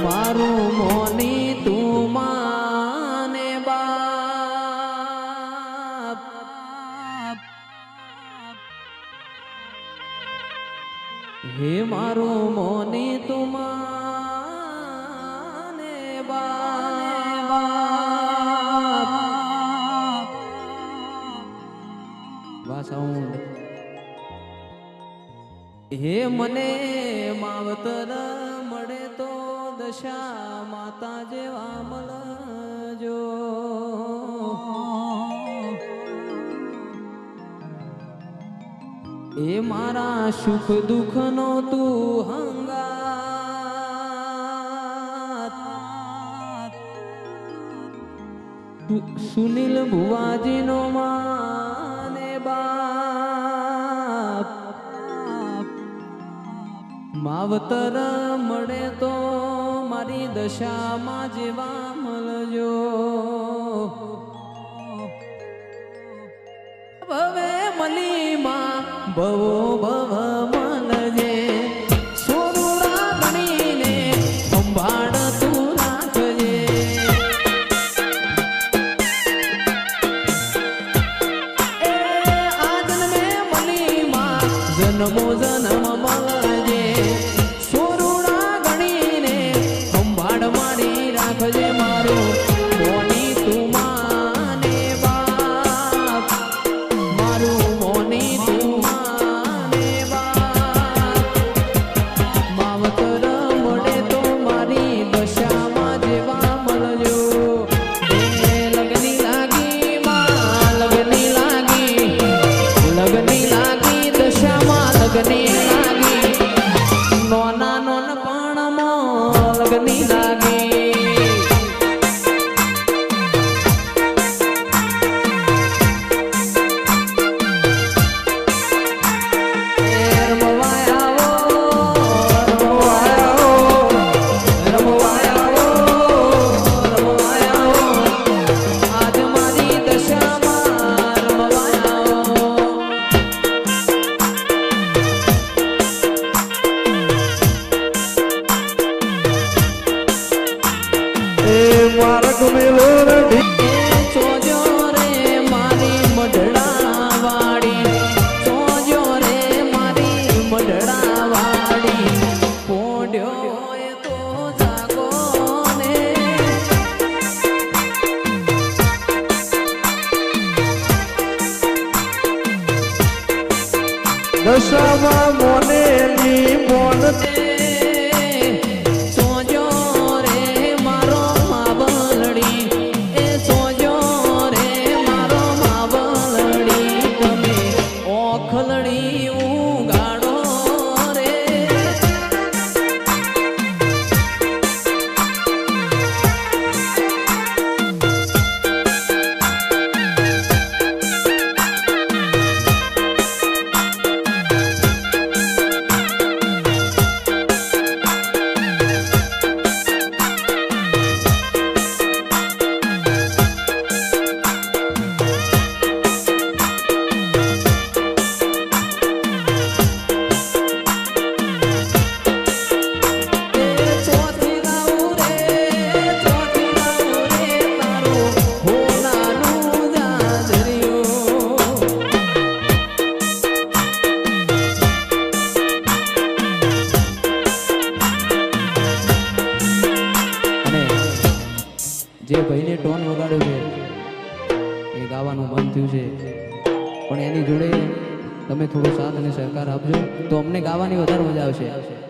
મારું મોની તું માને બાપ હે મારું મોની તું માને બાપ વાહ સાઉન્ડ હે મને માવતર મળે તો દશા માતા જેવા મળજો એ મારા સુખ દુઃખ નો તું હંગાત સુનિલ ભુવાજી નો માને બાપ માવતર મળે તો મારી દશામાં જેવા મળજો ભવે મલીમાં ભવો ભવ મળજે સોરુડા ગણીને સંભાળ તું રાખજે એ આ જન્મે મલીમાં જન્મો જન્મ મળજે સોરુડા ગણીને સંભાળ મારી રાખજે મારું મોની તું માને બાપ મારું મોની તું માને બાપ માવતર મળે તો મારી દશામાં જેવા મળજો લગની લાગી માં લગની લાગી દશામાં લગની લાગી નોના નોન પાણમાં લગની લાગી માર્ગ મેલો ચોજો રે મારી મઢડા વાડી ચોજો રે મારી મઢડા વાડી પોડ્યો એ તો જાગો ને દશામાં મોનેલી મોન જે ભાઈને ટોન વગાડ્યો છે એ ગાવાનું બંધ થયું છે પણ એની જોડે તમે થોડો સાથ અને સહકાર આપજો તો અમને ગાવાની વધારે મજા આવશે.